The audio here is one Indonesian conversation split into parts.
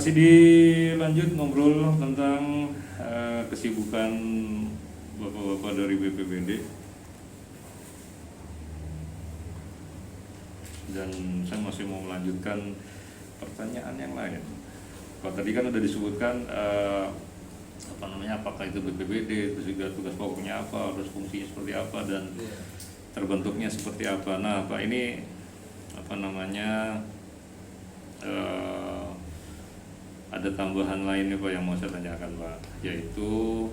Masih dilanjut ngobrol tentang kesibukan bapak-bapak dari BPBD. Dan saya masih mau melanjutkan pertanyaan yang lain. Kalau tadi kan udah disebutkan apakah itu BPBD, terus juga tugas pokoknya apa, terus fungsinya seperti apa, dan terbentuknya seperti apa. Nah, Pak, ini ada tambahan lain nih Pak yang mau saya tanyakan Pak, yaitu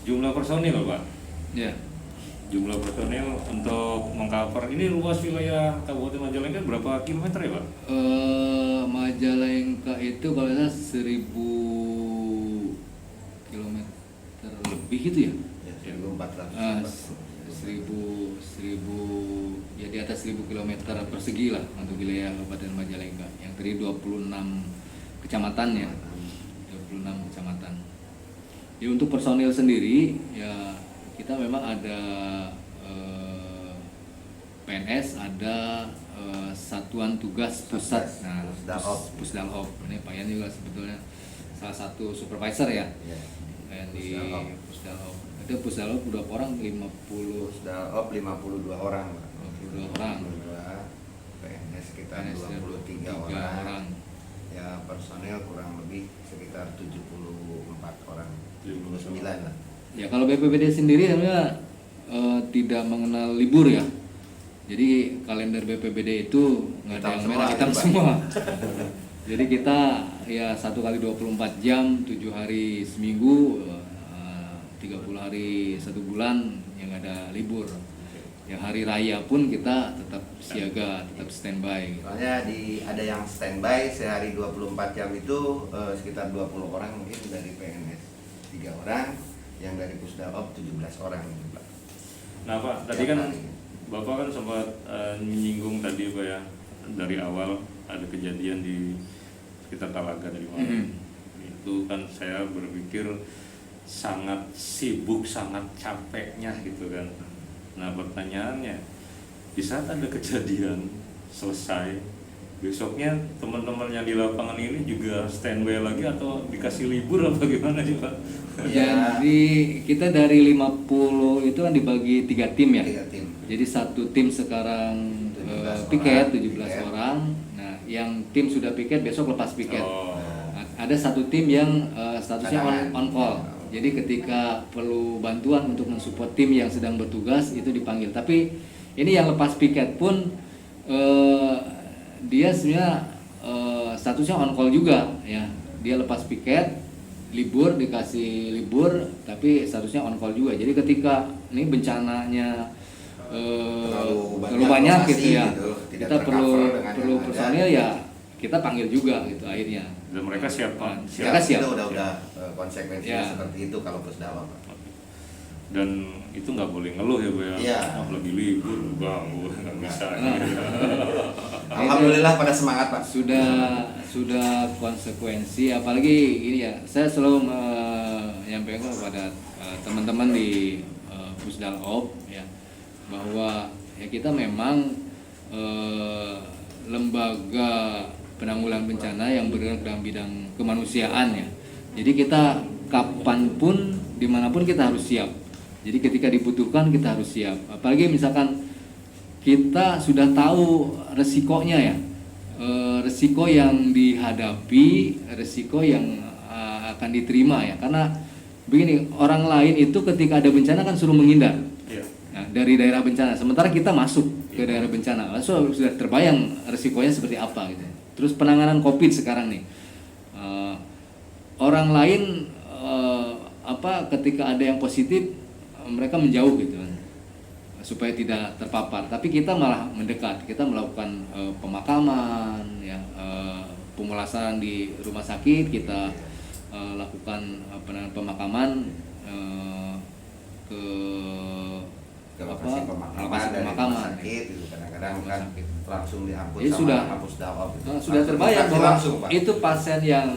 jumlah personil Pak. Ya. Jumlah personil untuk mengcover ini luas wilayah Kabupaten Majalengka berapa kilometer ya Pak? Majalengka itu kalau saya 1000 kilometer lebih itu ya? Ya, 1400. 1000 ya di atas 1000 kilometer persegi lah untuk wilayah Kabupaten Majalengka yang tadi 26 kecamatan ya, 26 kecamatan. Ya untuk personil sendiri ya kita memang ada PNS, ada Satuan Tugas Pusat, nah Pusdalop. Ini Pak Yan juga sebetulnya salah satu supervisor ya, yang di Pusdalop. Itu Pusdalop udah orang 50. Pusdalop 52 orang. 52 orang. PNS sekitar 23 orang. Ya personel kurang lebih sekitar 74 orang. 79 lah. Ya kalau BPBD sendiri sebenarnya tidak mengenal libur ya. Jadi kalender BPBD itu nggak ada yang merah, hitam semua. Jadi kita ya 1 kali 24 jam, 7 hari seminggu, 30 hari 1 bulan yang ada libur. Ya hari raya pun kita tetap siaga, tetap standby. Soalnya ada yang standby sehari 24 jam itu sekitar 20 orang mungkin dari PNS 3 orang, yang dari Pusdalop 17 orang. Nah Pak, tadi kan Bapak kan sempat menyinggung tadi Pak ya, dari awal ada kejadian di sekitar Talaga dari malam. Itu kan saya berpikir sangat sibuk, sangat capeknya gitu kan. Nah pertanyaannya, di saat ada kejadian selesai, besoknya teman-teman yang di lapangan ini juga standby lagi atau dikasih libur apa gimana sih Pak? Jadi kita dari 50 itu kan dibagi 3 tim ya. 3 tim. Jadi satu tim sekarang 17 piket, orang. 17 orang. Nah, yang tim sudah piket besok lepas piket. Oh. Ada satu tim yang statusnya on call. Jadi ketika perlu bantuan untuk mensupport tim yang sedang bertugas itu dipanggil. Tapi ini yang lepas piket pun dia sebenarnya statusnya on call juga ya. Dia lepas piket, libur, dikasih libur, tapi statusnya on call juga. Jadi ketika ini bencananya terlalu banyak gitu ya, kita perlu personil ya kita panggil juga gitu akhirnya. Dan mereka siap Pak? Mereka siap. Itu udah konsekuensinya Ya. seperti itu kalau Pusdalop. Dan itu nggak boleh ngeluh ya Pak ya? Iya. Lagi libur Bang, nggak bisa. Alhamdulillah pada semangat Pak. Sudah konsekuensi, apalagi ini ya, saya selalu menyampaikan kepada teman-teman di Pusdalop ya, bahwa ya kita memang lembaga penanggulangan bencana yang bergerak dalam bidang kemanusiaan ya. Jadi kita kapanpun, dimanapun kita harus siap. Jadi ketika dibutuhkan kita harus siap. Apalagi misalkan kita sudah tahu resikonya ya, resiko yang dihadapi, resiko yang akan diterima ya. Karena begini, orang lain itu ketika ada bencana kan suruh menghindar. Iya. Nah, dari daerah bencana. Sementara kita masuk ke daerah bencana, sudah terbayang resikonya seperti apa gitu. Terus penanganan COVID sekarang nih, orang lain ketika ada yang positif mereka menjauh gitu kan, supaya tidak terpapar. Tapi kita malah mendekat, kita melakukan pemakaman, ya, pemulasaran di rumah sakit, kita lakukan pemakaman ke lokasi pemakaman sakit itu kadang-kadang kan langsung diangkut sama Pusdalop. Sudah terbayang bahwa langsung, Pak. itu pasien yang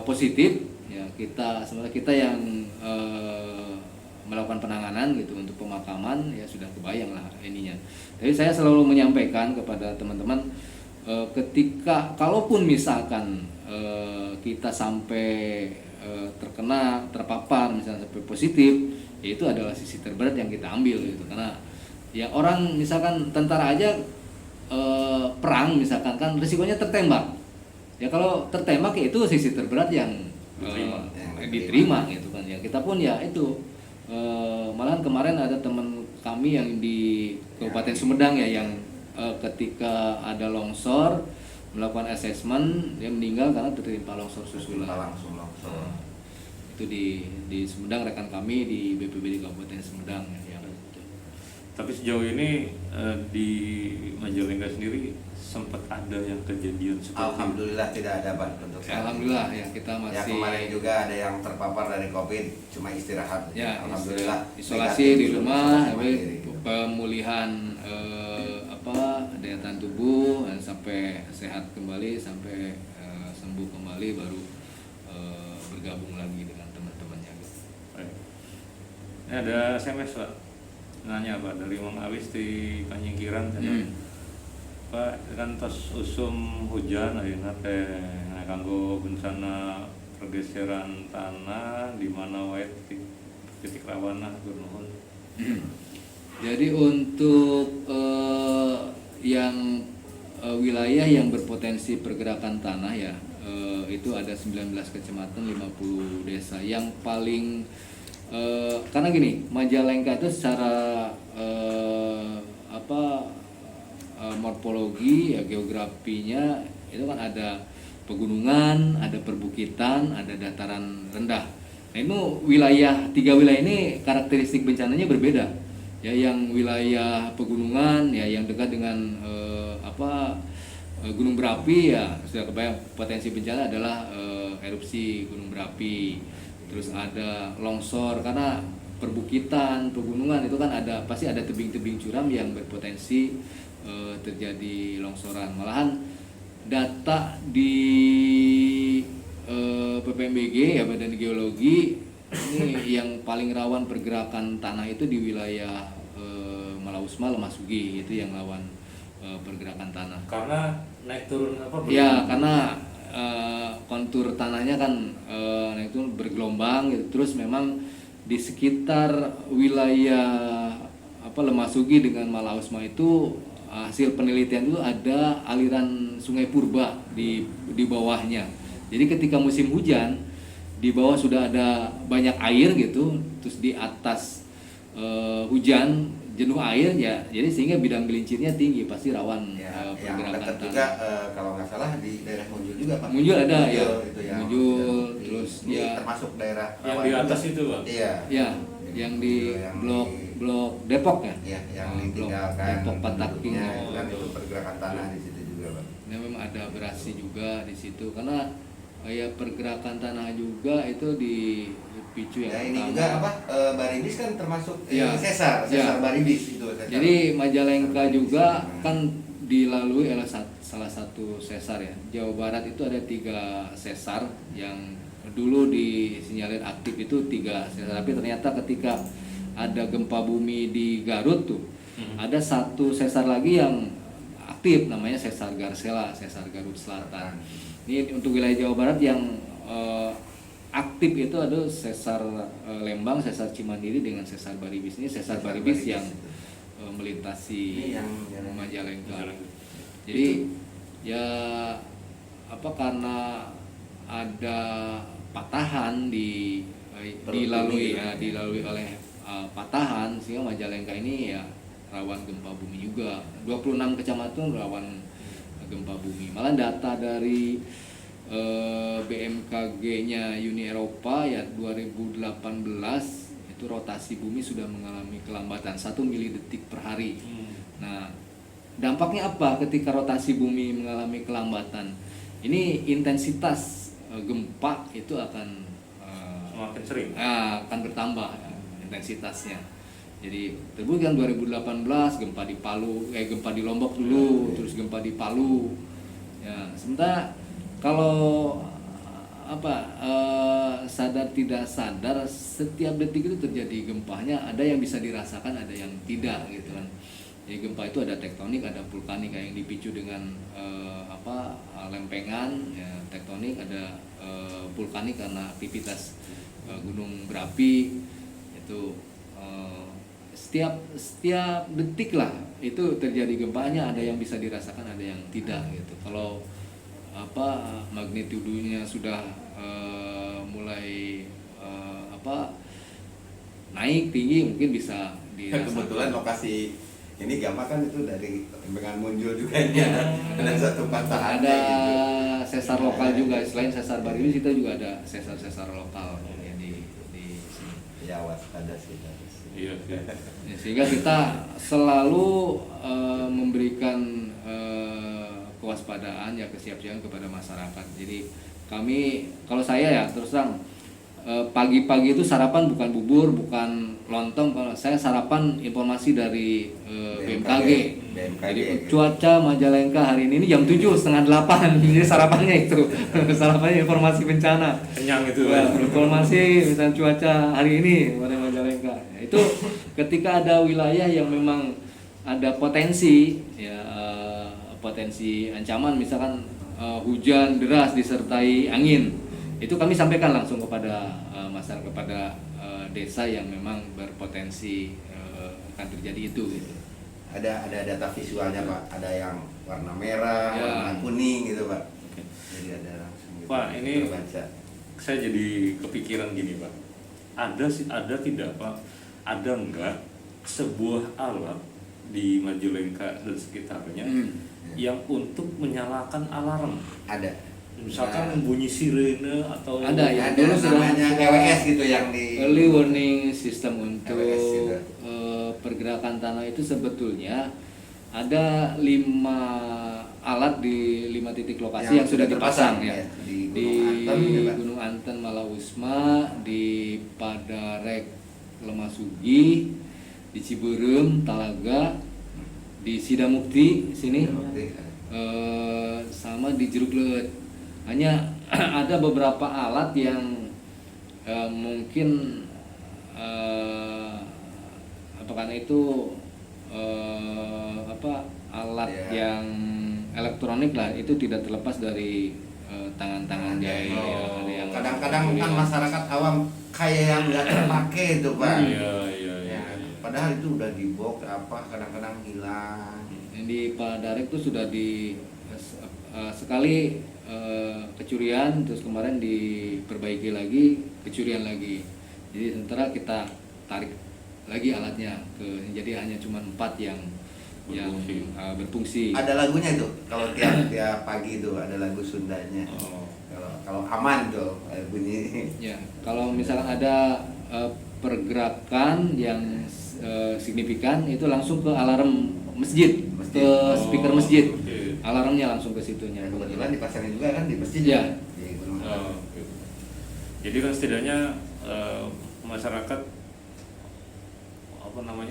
positif ya, sebenarnya kita yang melakukan penanganan gitu untuk pemakaman ya sudah kebayang lah ininya. Jadi saya selalu menyampaikan kepada teman-teman ketika kalaupun misalkan kita sampai terpapar misalnya sampai positif, ya itu adalah sisi terberat yang kita ambil gitu. Karena ya orang misalkan tentara aja perang misalkan kan risikonya tertembak. Ya kalau tertembak ya itu sisi terberat yang diterima gitu kan. Ya kita pun ya itu malahan kemarin ada teman kami yang di Kabupaten Sumedang ya yang ketika ada longsor melakukan asesmen, dia meninggal karena tertimpa longsor susulan. Langsung longsor. Itu di Sumedang, rekan kami di BPBD Kabupaten Sumedang ya. Tapi sejauh ini di Majalengka sendiri sempat ada yang kejadian seperti Alhamdulillah tidak ada Pak untuk saat ini. Alhamdulillah ya kita Ya masih kemarin juga ada yang terpapar dari COVID, cuma istirahat. ya Alhamdulillah isolasi negatif, di rumah, isolasi mandiri, gitu. pemulihan daya tahan tubuh sampai sehat kembali, sampai sembuh kembali baru bergabung lagi dengan teman-temannya. Baik. Ini ada SMS Pak, nanya Pak dari Mang Awis di Panyingkiran. Pak kan tos usum hujan ayeuna teh kanggo bencana pergeseran tanah di mana wae titik rawanna nuhun. Jadi untuk yang wilayah yang berpotensi pergerakan tanah ya itu ada 19 kecamatan 50 desa yang paling karena gini, Majalengka itu secara morfologi ya geografinya itu kan ada pegunungan, ada perbukitan, ada dataran rendah. Nah itu tiga wilayah ini karakteristik bencananya berbeda. Ya yang wilayah pegunungan ya yang dekat dengan gunung berapi ya sudah kebayang potensi bencana adalah erupsi gunung berapi. Terus ada longsor karena perbukitan, pegunungan itu kan pasti ada tebing-tebing curam yang berpotensi terjadi longsoran. Malahan data di PPMBG ya Badan Geologi ini yang paling rawan pergerakan tanah itu di wilayah Malausma, Lemasugi itu yang rawan pergerakan tanah. Karena naik turun apa? Ya karena kontur tanahnya kan naik turun bergelombang gitu. Terus memang di sekitar wilayah Lemasugi dengan Malausma itu hasil penelitian itu ada aliran Sungai Purba di bawahnya. Jadi ketika musim hujan di bawah sudah ada banyak air gitu, terus di atas hujan jenuh air ya, jadi sehingga bidang gelincirnya tinggi pasti rawan yang pergerakan dekat tanah. juga kalau nggak salah di daerah Munjul juga Pak. Munjul ada ya, itu yang Munjul di- terus ini ya termasuk daerah Yang rawan di atas juga. itu Pak. Iya. ya yang di Yang blok Depok ya. Ya, yang Blok ditinggalkan Depok Pataking. penduduknya, kan itu pergerakan tanah di situ juga Pak. Nah, memang ada abrasi juga di situ karena ya pergerakan tanah juga itu dipicu yang Ya ini pertama. juga Baribis kan termasuk Ya. sesar Ya. Baribis itu. Sesar. Jadi Majalengka Baribis juga itu. kan dilalui oleh salah satu sesar ya. Jawa Barat itu ada 3 sesar yang dulu disinyalir aktif itu 3 sesar, tapi ternyata ketika ada gempa bumi di Garut tuh ada 1 sesar lagi yang aktif namanya sesar Garsela, sesar Garut Selatan. Ini untuk wilayah Jawa Barat yang aktif itu ada sesar Lembang, sesar Cimandiri dengan sesar Baribis. Ini sesar Baribis yang melintasi Ini yang Majalengka. Jadi ya karena ada patahan dilalui oleh patahan sehingga Majalengka ini ya rawan gempa bumi juga. 26 kecamatan rawan gempa bumi. Malah data dari BMKG-nya Uni Eropa ya 2018 itu rotasi bumi sudah mengalami kelambatan 1 milidetik per hari. Nah, dampaknya apa ketika rotasi bumi mengalami kelambatan? Ini intensitas gempa itu akan Semakin sering. akan bertambah intensitasnya. Jadi terbukti kan 2018 gempa di Palu, gempa di Lombok dulu, terus gempa di Palu. Ya, sementara kalau sadar tidak sadar setiap detik itu terjadi gempanya, ada yang bisa dirasakan, ada yang tidak gitu kan. Jadi gempa itu ada tektonik, ada vulkanik yang dipicu dengan lempengan, ya, tektonik, ada vulkanik karena aktivitas gunung berapi. Itu setiap detik lah itu terjadi gempanya, ada yang bisa dirasakan, ada yang tidak gitu. Kalau magnitudenya sudah mulai naik tinggi, mungkin bisa dirasakan. Kebetulan lokasi ini Gama kan itu dari lempengan muncul juga ya. Ada satu patahan Ada gitu. sesar lokal juga, selain sesar Baribis kita juga ada sesar-sesar lokal ya, di sini. Ya waspada sih harus. Iya. Ya, sehingga kita selalu memberikan kewaspadaan ya, kesiapsiagaan kepada masyarakat. Jadi kami, kalau saya ya terus terang, pagi-pagi itu sarapan bukan bubur, bukan lontong. Kalau saya sarapan informasi dari BMKG. Jadi cuaca Majalengka hari ini jam 7, setengah 8. Jadi sarapannya itu, sarapannya informasi bencana. Kenyang itu. Ya, informasi misalnya cuaca hari ini pada Majalengka. Itu ketika ada wilayah yang memang ada potensi ya, potensi ancaman, misalkan hujan deras disertai angin, itu kami sampaikan langsung kepada masyarakat, kepada desa yang memang berpotensi akan terjadi itu gitu. Ada data visualnya Pak, ada yang warna merah, Ya. warna kuning gitu Pak. Oke. Jadi ada langsung gitu. Pak, ini terbaca. saya jadi kepikiran gini Pak. Ada tidak Pak? Ada enggak sebuah alat di Majalengka dan sekitarnya yang untuk menyalakan alarm? Ada. Misalkan bunyi sirene atau Ada ya, Ada dulu sudah namanya EWS gitu yang di early warning system untuk EWS gitu. pergerakan tanah itu sebetulnya ada 5 alat di 5 titik lokasi yang, sudah dipasang ya. Di Di Gunung Anten, ya, Pak. Gunung Anten Malausma, di Padarek Lemasugi, di Ciberem Talaga, di Sidamukti sini, sama di Jeruk Leuit. Hanya ada beberapa alat yang mungkin karena itu alat Ya. yang elektronik lah, itu tidak terlepas dari tangan-tangan jahil ya, ada yang Kadang-kadang kan masyarakat awam kayak yang nggak terpakai itu Pak. Iya. Ya, padahal itu udah di box kadang-kadang hilang. yang di Padarek itu sudah di sekali kecurian, terus kemarin diperbaiki lagi, kecurian lagi. Jadi sementara kita tarik lagi alatnya jadi hanya cuma 4 yang berfungsi. Ada lagunya itu kalau tiap pagi itu ada lagu Sundanya. Oh. Kalau aman tuh bunyi. Ya, kalau misalkan ada pergerakan yang signifikan, itu langsung ke alarm masjid, Masjid. ke speaker masjid. Oke. Alarmnya langsung ke situnya. Ya, kebetulan dipasangin juga kan di masjid Ya. di Gunung Oh, Anten. oke. Jadi kan setidaknya masyarakat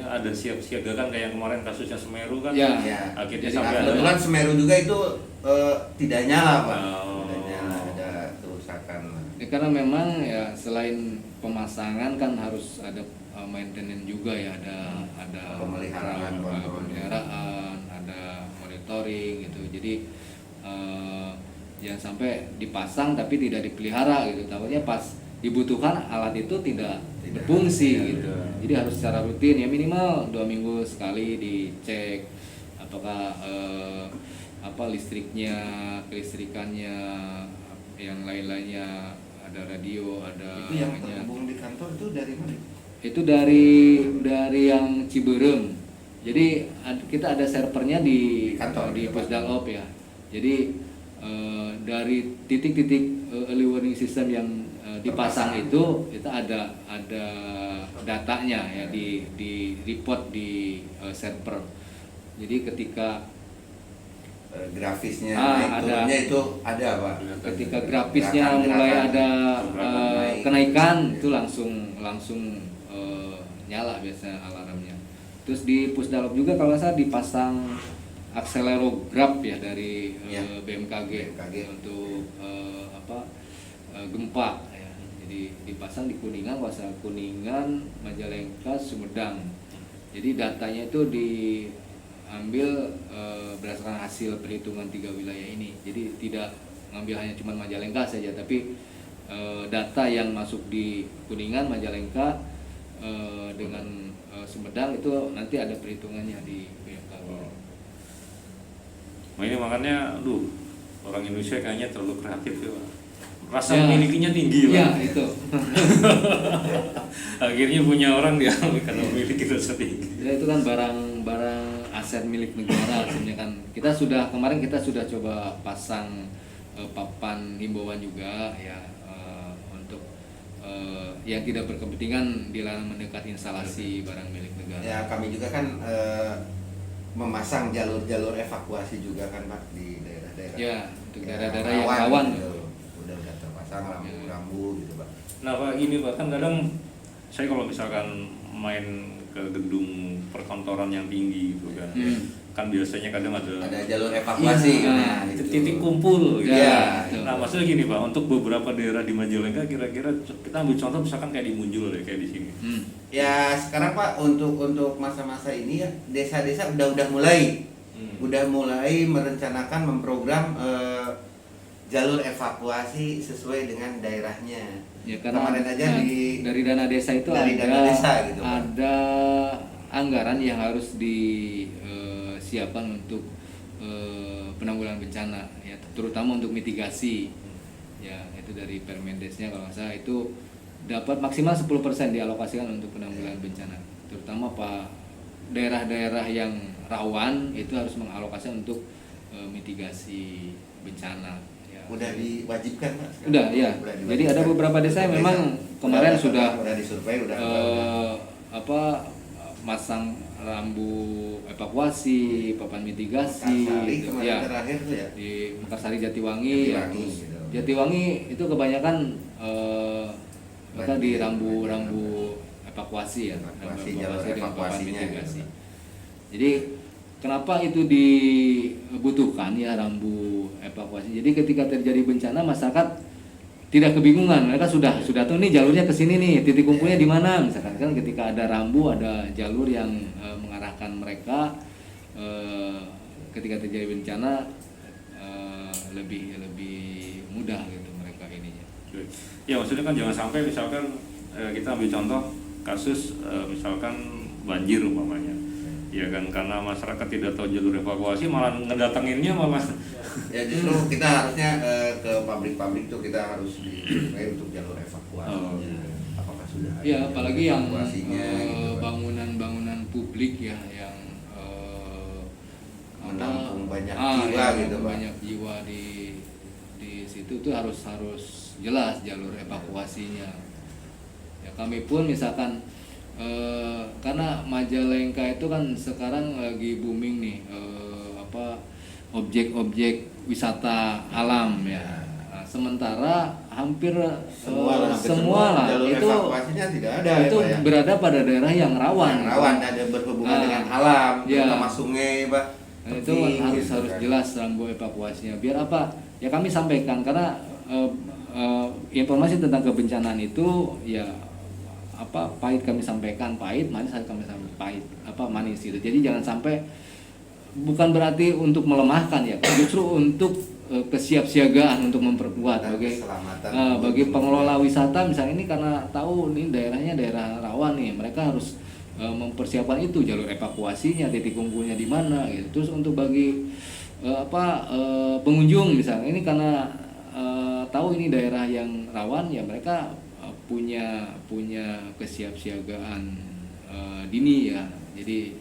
ada siap-siaga kan, kayak kemarin kasusnya Semeru kan. Ya. Ya. Akhirnya Jadi sampai ada Kebetulan Semeru juga itu tidak nyala Pak. Oh. Tidak nyala, ada kerusakan. Ya, karena memang ya selain pemasangan kan harus ada maintenance juga ya, ada Pemeliharaan, kontrol. pemeliharaan, ada monitoring gitu. Jadi jangan sampai dipasang tapi tidak dipelihara gitu. Takutnya pas dibutuhkan alat itu tidak berfungsi Tidak gitu. ada. Jadi harus secara rutin ya, minimal 2 minggu sekali dicek apakah listriknya, kelistrikannya, yang lain-lainnya, ada radio, ada Itu yang namanya. terhubung di kantor itu dari mana? Itu dari yang Ciberem. Jadi kita ada servernya di Kantor, di ya, Pak? Pusdalop ya. Jadi dari titik-titik early warning system yang dipasang itu kita ada datanya ya, di report di server. Jadi ketika Grafisnya ada. naik turunnya itu ada Pak. ketika grafisnya Gerakan-gerakan. mulai ada Naik. kenaikan, itu langsung nyala biasanya alarmnya. Terus di Pusdalop juga kalau saya dipasang akselerograf ya dari Ya. BMKG untuk gempa ya. Jadi dipasang di Kuningan, Kuningan, Majalengka, Sumedang. Jadi datanya itu ambil berdasarkan hasil perhitungan 3 wilayah ini. Jadi tidak ngambil hanya cuma Majalengka saja, tapi data yang masuk di Kuningan, Majalengka dengan Sumedang itu nanti ada perhitungannya di BMKG. Nah, ini makanya, orang Indonesia kayaknya terlalu kreatif ya, Pak. Rasa Ya. memilikinya tinggi, Pak. Ya itu. Akhirnya punya orang dia karena memiliki rasa tinggi. Ya, itu kan barang aset milik negara sebenarnya kan. Kemarin kita sudah coba pasang papan himbauan juga ya, untuk yang tidak berkepentingan dilarang mendekat instalasi barang milik negara. Ya kami juga kan memasang jalur-jalur evakuasi juga kan Pak di daerah-daerah. Ya, untuk daerah-daerah yang rawan. gitu. Udah terpasang rambu-rambu gitu Pak. Nah, Pak, ini Pak, kan kadang saya kalau misalkan main ke gedung perkantoran yang tinggi gitu kan, kan biasanya kadang Ada jalur evakuasi. Iya, nah, itu titik kumpul gitu. Ya, Nah, maksudnya gini Pak, untuk beberapa daerah di Majalengka kira-kira kita ambil contoh misalkan kayak di Munjul deh, kayak di sini. Ya sekarang Pak untuk masa-masa ini ya desa-desa udah mulai merencanakan memprogram jalur evakuasi sesuai dengan daerahnya. Ya, karena Kemarin aja dari dana desa itu dari dana desa gitu, Pak. ada anggaran yang harus disiapkan untuk penanggulangan bencana ya, terutama untuk mitigasi ya, itu dari Permendesnya kalau nggak salah itu dapat maksimal 10% dialokasikan untuk penanggulangan bencana, terutama daerah-daerah yang rawan itu harus mengalokasikan untuk mitigasi bencana. Udah diwajibkan Pak? sekarang? Udah ya. Udah Jadi ada diwajibkan. beberapa desa yang memang kemarin sudah disurvei masang rambu evakuasi, papan mitigasi, Mekarsari gitu. kemarin Ya. terakhir tuh ya. Di Mekarsari Jatiwangi, ya, Jatiwangi, terus gitu. Jatiwangi itu kebanyakan mereka di Banjir, rambu evakuasi ya, Evakuasi, rambu jalur dengan papan evakuasinya, mitigasi. gitu. Jadi kenapa itu dibutuhkan ya rambu evakuasi? Jadi ketika terjadi bencana masyarakat tidak kebingungan, mereka sudah tahu nih jalurnya ke sini nih, titik kumpulnya di mana. Misalkan kan ketika ada rambu, ada jalur yang mengarahkan mereka ketika terjadi bencana lebih mudah gitu mereka ininya. Ya, maksudnya kan jangan sampai misalkan kita ambil contoh kasus misalkan banjir umpamanya. Ya kan, karena masyarakat tidak tahu jalur evakuasi malah ngedatanginnya malah. Ya justru kita harusnya ke pabrik-pabrik tuh kita harus disurvei untuk jalur evakuasi. Apakah sudah ada Ya, jalur apalagi yang evakuasinya, gitu, Pak. bangunan-bangunan publik ya yang Menampung banyak jiwa gitu, Pak. banyak jiwa di situ tuh harus jelas jalur evakuasinya. Ya, kami pun misalkan karena Majalengka itu kan sekarang lagi booming nih objek-objek wisata alam ya. Nah, sementara hampir semua lah jalur itu evakuasinya tidak ada itu ya, Pak, ya? berada pada daerah yang rawan. Yang rawan ada berhubungan Nah, dengan alam, ya. terutama sungai, Pak. Nah, itu Penting, harus gitu kan. jelas rambu evakuasinya. Biar apa? Ya kami sampaikan karena informasi tentang kebencanaan itu ya pahit kami sampaikan, pahit, manis kami sampaikan, pahit manis gitu. Jadi jangan sampai, bukan berarti untuk melemahkan ya, justru untuk kesiapsiagaan untuk memperkuat Dan bagi keselamatan bagi pengelola wisata misalnya ini, karena tahu ini daerahnya daerah rawan nih, mereka harus mempersiapkan itu jalur evakuasinya, titik kumpulnya di mana gitu. Terus untuk bagi pengunjung misalnya ini karena tahu ini daerah yang rawan ya, mereka punya kesiapsiagaan dini ya. Jadi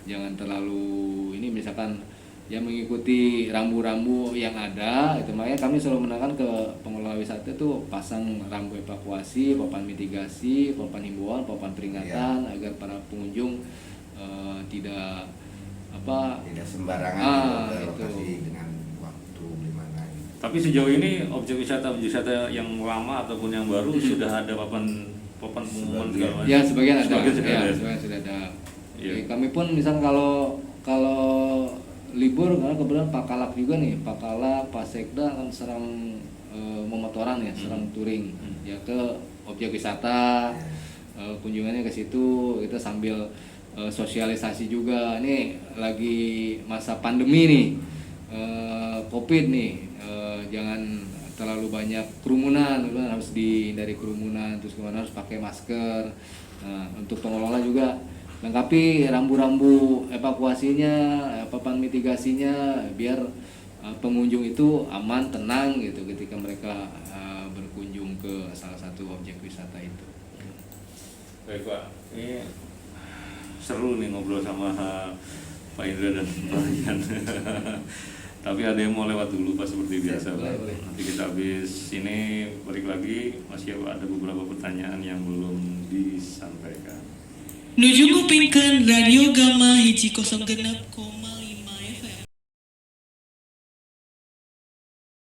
jangan terlalu ini, misalkan ya mengikuti rambu-rambu yang ada itu. Makanya kami selalu menekankan ke pengelola wisata itu pasang rambu evakuasi, papan mitigasi, papan himbauan, papan peringatan agar para pengunjung tidak tidak sembarangan ke itu. lokasi dengan waktu gimana gitu. Tapi sejauh ini objek wisata yang lama ataupun yang baru sudah ada papan pengumuman segala macam. Ya sebagian ada, Sebagian sudah ya, ada. sebagian sudah ada. Iya. Jadi kami pun misal kalau libur, karena kebetulan Pak Kalak juga nih, Pak Kalak, Pak Sekda kan serang memotoran ya, serang touring ya ke objek wisata, kunjungannya ke situ, kita sambil sosialisasi juga. Ini lagi masa pandemi nih, COVID nih, jangan terlalu banyak kerumunan, harus dihindari kerumunan, terus kemudian harus pakai masker. Nah, untuk pengelola juga lengkapi rambu-rambu evakuasinya, papan mitigasinya, biar pengunjung itu aman, tenang gitu ketika mereka berkunjung ke salah satu objek wisata itu. Baik Pak, ini seru nih ngobrol sama Pak Indra dan Pak Rian. Tapi ada yang mau lewat dulu Pak seperti biasa Pak. Boleh. Nanti kita habis ini balik lagi, masih ada beberapa pertanyaan yang belum disampaikan. Nuju ngupingkeun Radio Gama hiji 06,5